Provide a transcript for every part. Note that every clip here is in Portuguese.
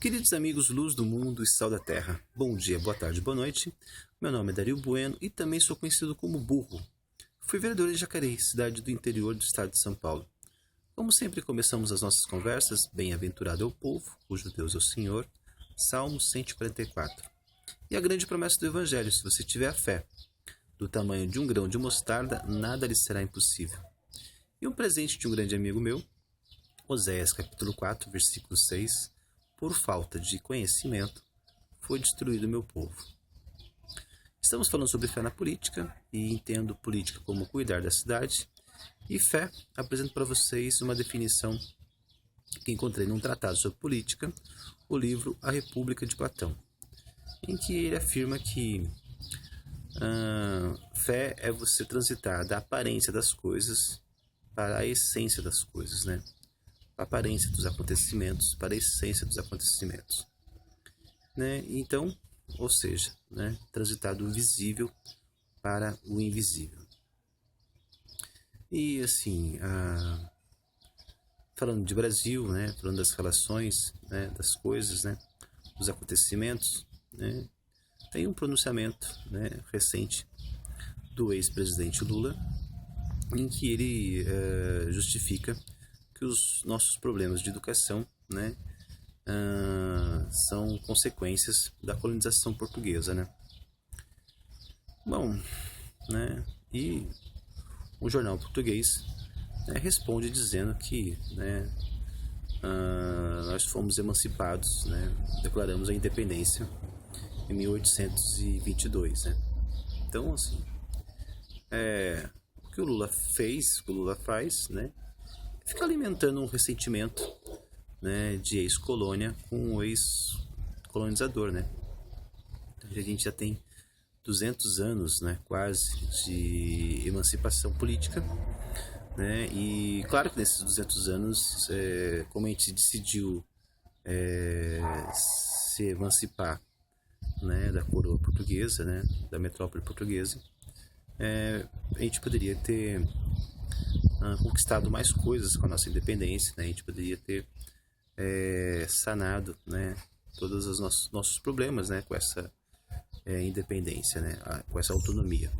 Queridos amigos Luz do Mundo e Sal da Terra, bom dia, boa tarde, boa noite. Meu nome é Dario Bueno e também sou conhecido como Burro. Fui vereador em Jacareí, cidade do interior do estado de São Paulo. Como sempre, começamos as nossas conversas, bem-aventurado é o povo, cujo Deus é o Senhor, Salmo 144. E a grande promessa do Evangelho, se você tiver a fé, do tamanho de um grão de mostarda, nada lhe será impossível. E um presente de um grande amigo meu, Oséias capítulo 4, versículo 6, por falta de conhecimento, foi destruído o meu povo. Estamos falando sobre fé na política, e entendo política como cuidar da cidade, e fé, apresento para vocês uma definição que encontrei num tratado sobre política, o livro A República de Platão, em que ele afirma que fé é você transitar da aparência das coisas para a essência das coisas, né? A aparência dos acontecimentos para a essência dos acontecimentos, né? Então, ou seja, né, transitar do visível para o invisível. E assim, falando de Brasil, né, falando das relações, né, das coisas, né, dos acontecimentos, né, tem um pronunciamento, né, recente do ex-presidente Lula, em que ele justifica que os nossos problemas de educação, né, são consequências da colonização portuguesa, né? Bom, né, e o jornal português, né, responde dizendo que, né, nós fomos emancipados, né, declaramos a independência em 1822, né? Então, assim, o que o Lula fez, o que o Lula faz, né, fica alimentando um ressentimento, né, de ex-colônia com o ex-colonizador, né? Então, a gente já tem 200 anos, né, quase, de emancipação política, né? E claro que nesses 200 anos, como a gente decidiu se emancipar, né, da coroa portuguesa, né, da metrópole portuguesa, a gente poderia ter conquistado mais coisas com a nossa independência, né? A gente poderia ter sanado, né, todos os nossos problemas, né, com essa independência, né, com essa autonomia.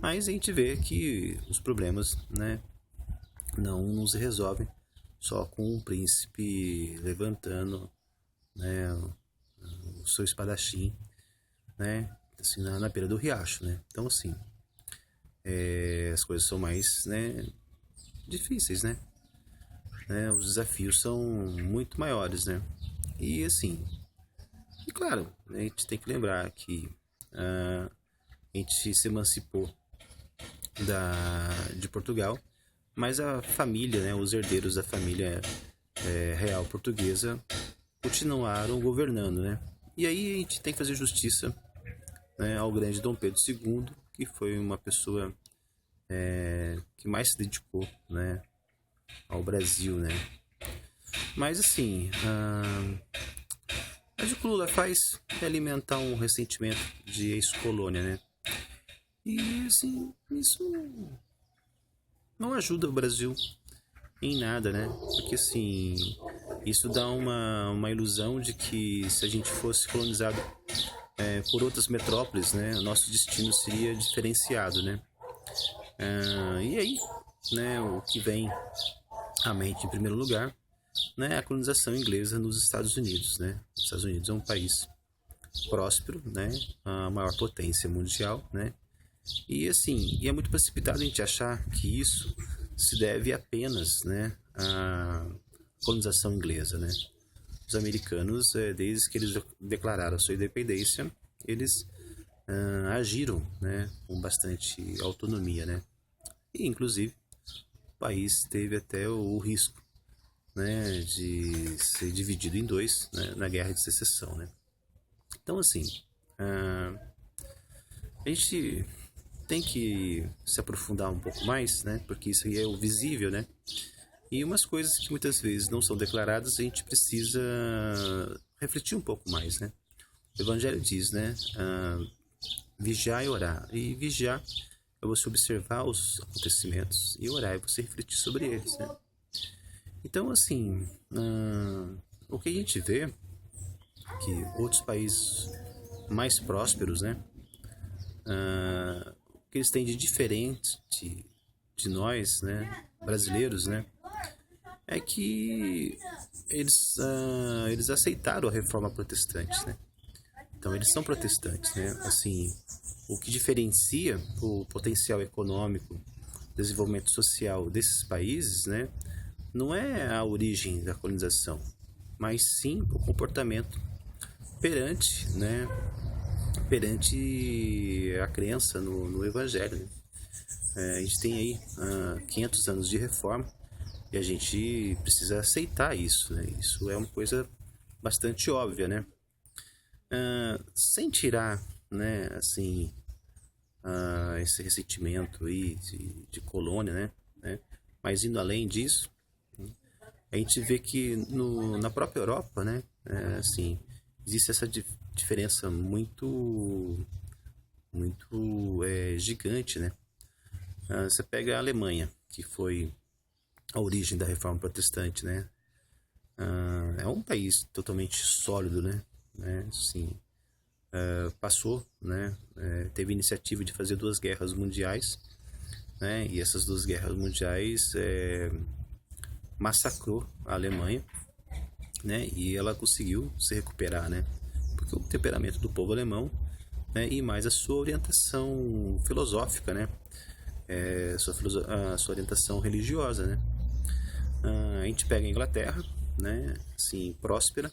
Mas a gente vê que os problemas, né, não se resolvem só com um príncipe levantando, né, o seu espadachim, né, assim, na beira do riacho, né? Então, assim, as coisas são mais, né, difíceis, né? Os desafios são muito maiores, né? E assim, e claro, a gente tem que lembrar que a gente se emancipou de Portugal, mas a família, né, os herdeiros da família real portuguesa continuaram governando, né? E aí a gente tem que fazer justiça, né, ao grande Dom Pedro II, que foi uma pessoa que mais se dedicou, né, ao Brasil, né? Mas assim, o que o Lula faz é alimentar um ressentimento de ex-colônia, né? E assim, isso não ajuda o Brasil em nada, né? Porque assim, isso dá uma ilusão de que se a gente fosse colonizado por outras metrópoles, né, o nosso destino seria diferenciado, né? E aí, né, o que vem à mente em primeiro lugar, né, a colonização inglesa nos Estados Unidos, né? Os Estados Unidos é um país próspero, né, a maior potência mundial, né? E assim, é muito precipitado a gente achar que isso se deve apenas, né, à colonização inglesa, né? Os americanos, desde que eles declararam a sua independência, eles agiram, né, com bastante autonomia, né? E inclusive o país teve até o risco, né, de ser dividido em dois, né, na Guerra de Secessão, né? Então assim, a gente tem que se aprofundar um pouco mais, né, porque isso aí é o visível, né? E umas coisas que muitas vezes não são declaradas, a gente precisa refletir um pouco mais, né? O Evangelho diz, né, vigiar e orar. E vigiar é você observar os acontecimentos, e orar é você refletir sobre eles, né? Então, assim, o que a gente vê que outros países mais prósperos, né, o que eles têm de diferente de nós, né, brasileiros, né, é que eles aceitaram a reforma protestante, né? Então eles são protestantes, né? Assim, o que diferencia o potencial econômico, desenvolvimento social desses países, né, não é a origem da colonização, mas sim o comportamento perante, né, perante a crença no Evangelho, né? A gente tem aí 500 anos de reforma e a gente precisa aceitar isso, né? Isso é uma coisa bastante óbvia, né? Sem tirar, né, assim, esse ressentimento aí de colônia, né? Mas indo além disso, a gente vê que na própria Europa, né, assim, existe essa diferença muito gigante, né? Você pega a Alemanha, que foi a origem da Reforma Protestante, né? É um país totalmente sólido, né? Assim, passou, né? Teve iniciativa de fazer 2 guerras mundiais, né? E essas 2 guerras mundiais massacrou a Alemanha, né? E ela conseguiu se recuperar, né? Porque o temperamento do povo alemão, né? E mais a sua orientação filosófica, né? A sua orientação religiosa, né? A gente pega a Inglaterra, né? Assim, próspera,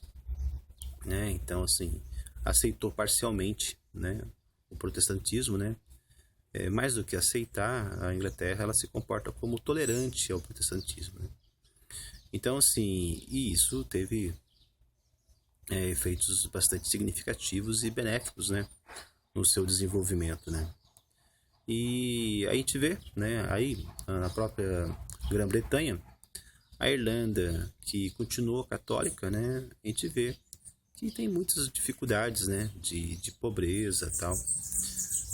né? Então, assim, aceitou parcialmente, né, o protestantismo, né? Mais do que aceitar, a Inglaterra ela se comporta como tolerante ao protestantismo, né? Então, assim, e isso teve efeitos bastante significativos e benéficos, né, no seu desenvolvimento, né? E aí a gente vê, né, aí na própria Grã-Bretanha, a Irlanda, que continuou católica, né, a gente vê que tem muitas dificuldades, né, de pobreza e tal,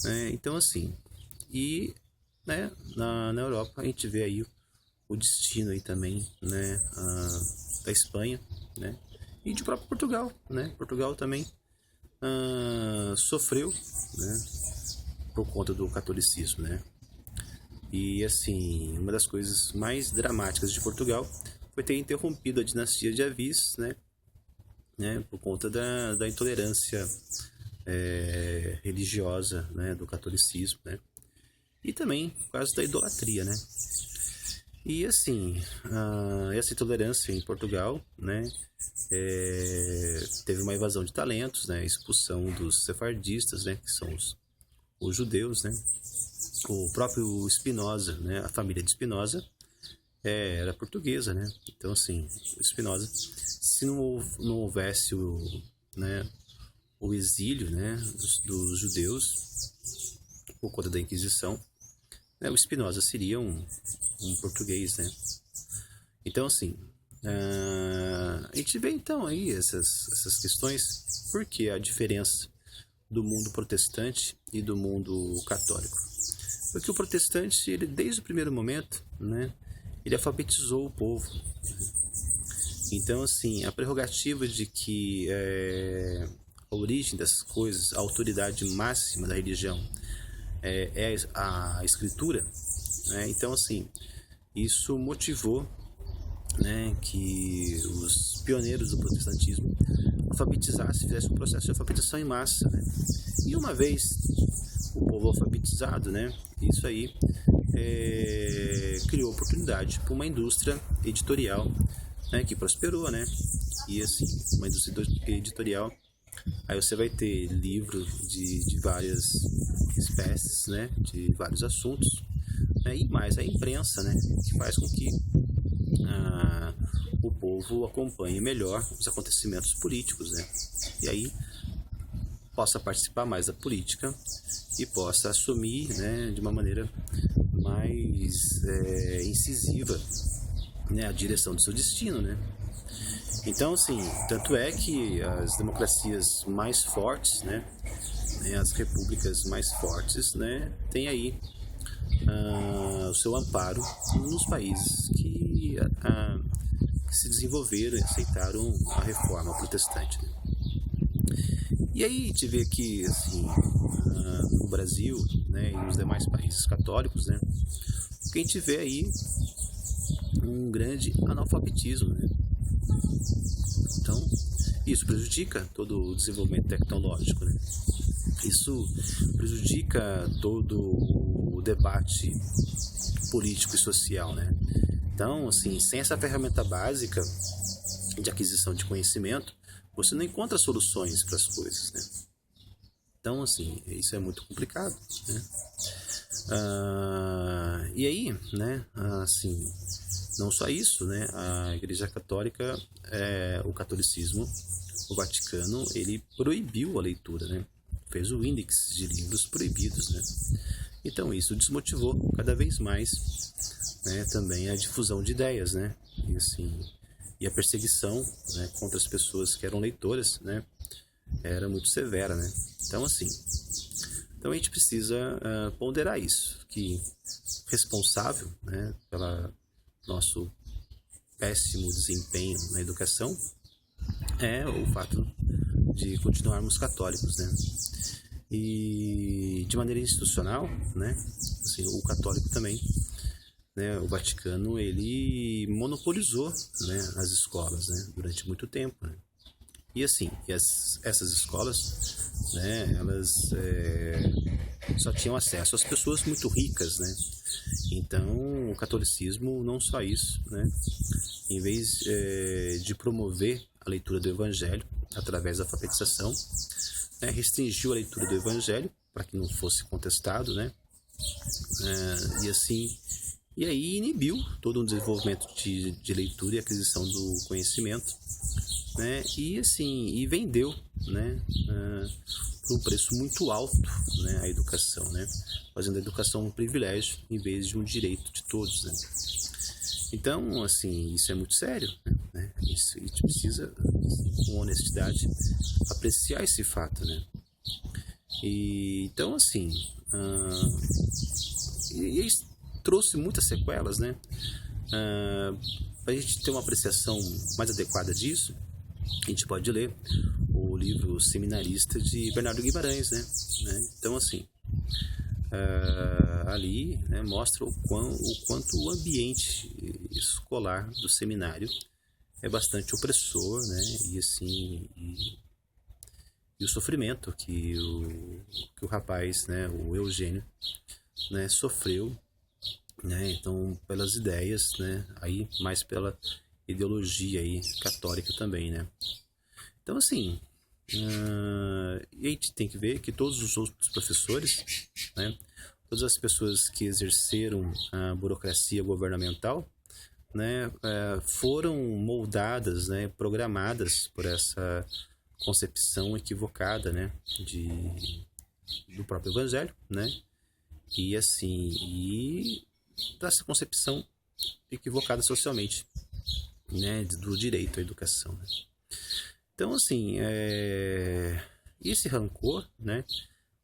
né? Então, assim, e, né, na Europa a gente vê aí o destino aí também, né, da Espanha, né, e de próprio Portugal, né? Portugal também sofreu, né, por conta do catolicismo, né? E, assim, uma das coisas mais dramáticas de Portugal foi ter interrompido a dinastia de Avis, né, por conta da intolerância religiosa, né, do catolicismo, né, e também por causa da idolatria, né. E, assim, essa intolerância em Portugal, né, teve uma invasão de talentos, né, expulsão dos sefardistas, né, que são os judeus, né, o próprio Spinoza, né, a família de Spinoza era portuguesa, né. Então, assim, o Spinoza, se não houvesse o exílio, né, dos judeus por conta da Inquisição, né, o Spinoza seria um português, né. Então, assim, a gente vê então aí essas questões, por que a diferença do mundo protestante e do mundo católico? Porque o protestante, ele desde o primeiro momento, né, ele alfabetizou o povo. Então, assim, a prerrogativa de que a origem dessas coisas, a autoridade máxima da religião é a escritura, né? Então, assim, isso motivou, né, que os pioneiros do protestantismo alfabetizassem, fizessem um processo de alfabetização em massa, né? E uma vez o povo alfabetizado, né, isso aí criou oportunidade para uma indústria editorial, né, que prosperou, né? E, assim, uma indústria editorial, aí você vai ter livros de várias espécies, né, de vários assuntos, né, e mais a imprensa, né, que faz com que o povo acompanhe melhor os acontecimentos políticos, né, e aí possa participar mais da política e possa assumir, né, de uma maneira mais incisiva, né, a direção do seu destino, né. Então, assim, tanto é que as democracias mais fortes, né, as repúblicas mais fortes, né, têm aí o seu amparo nos países que se desenvolveram e aceitaram a reforma protestante, né? E aí a gente vê que, assim, no Brasil, né, e nos demais países católicos, né, o que a gente vê aí um grande analfabetismo, né? Então, isso prejudica todo o desenvolvimento tecnológico, né? Isso prejudica todo o debate político e social, né? Então, assim, sem essa ferramenta básica de aquisição de conhecimento, você não encontra soluções para as coisas, né? Então, assim, isso é muito complicado, né? E aí, né, assim, não só isso, né, a Igreja Católica, o catolicismo, o Vaticano, ele proibiu a leitura, né? Fez o índice de livros proibidos, né? Então isso desmotivou cada vez mais, né, também a difusão de ideias, né? E assim, e a perseguição, né, contra as pessoas que eram leitoras, né, era muito severa, né? Então assim, então a gente precisa ponderar isso, que responsável, né, pelo nosso péssimo desempenho na educação é o fato de continuarmos católicos, né? E de maneira institucional, né? Assim, o católico também, né? O Vaticano, ele monopolizou, né, as escolas, né, durante muito tempo, né? E assim, essas escolas, né, elas só tinham acesso às pessoas muito ricas, né? Então, o catolicismo, não só isso, né? Em vez de promover a leitura do Evangelho através da alfabetização, né, restringiu a leitura do Evangelho para que não fosse contestado, né? E assim, e aí inibiu todo um desenvolvimento de leitura e aquisição do conhecimento, né? E assim, e vendeu, né, por um preço muito alto, né, a educação, né? Fazendo a educação um privilégio em vez de um direito de todos, né? Então, assim, isso é muito sério, né? Isso, a gente precisa, com honestidade, apreciar esse fato, né? E então, assim, e isso trouxe muitas sequelas, né? Para a gente ter uma apreciação mais adequada disso, a gente pode ler o livro Seminarista de Bernardo Guimarães, né? Então, assim, ali, né, mostra o quanto o ambiente escolar do seminário é bastante opressor, né? E assim, e o sofrimento que o rapaz, né, o Eugênio, né, sofreu, né? Então, pelas ideias, né? Aí mais pela ideologia aí católica também, né? Então, assim, e a gente tem que ver que todos os outros professores, né, todas as pessoas que exerceram a burocracia governamental, né, foram moldadas, né, programadas por essa concepção equivocada, né, do próprio Evangelho, né, e assim, e dessa concepção equivocada socialmente, né, do direito à educação, né? Então, assim, esse rancor, né,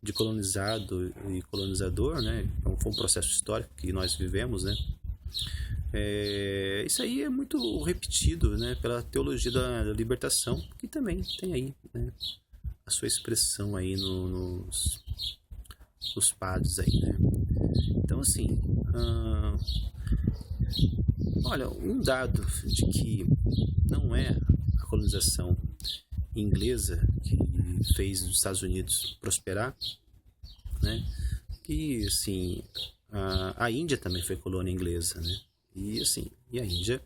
de colonizado e colonizador, né, então foi um processo histórico que nós vivemos, né, isso aí é muito repetido, né, pela teologia da libertação, que também tem aí, né, a sua expressão aí nos padres aí, né. Então, assim, olha, um dado de que não é a colonização inglesa que fez os Estados Unidos prosperar, né? E assim, a Índia também foi colônia inglesa, né? E assim, e a Índia,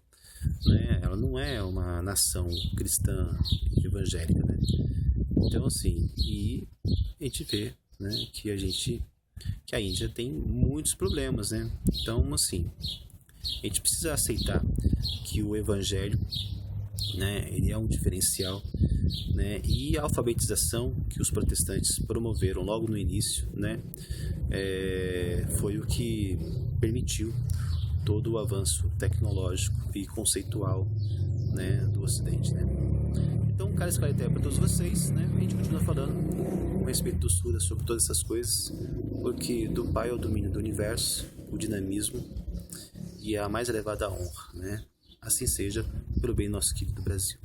né, ela não é uma nação cristã evangélica, né? Então assim, e a gente vê, né, que a Índia tem muitos problemas, né? Então assim, a gente precisa aceitar que o evangelho, né, ele é um diferencial, né, e a alfabetização que os protestantes promoveram logo no início, né, foi o que permitiu todo o avanço tecnológico e conceitual, né, do Ocidente, né. Então, cara, esclarecer para todos vocês, né, a gente continua falando com respeito do Suda sobre todas essas coisas, porque do Pai é o domínio do universo, o dinamismo e a mais elevada honra, né. Assim seja, pelo bem do nosso querido Brasil.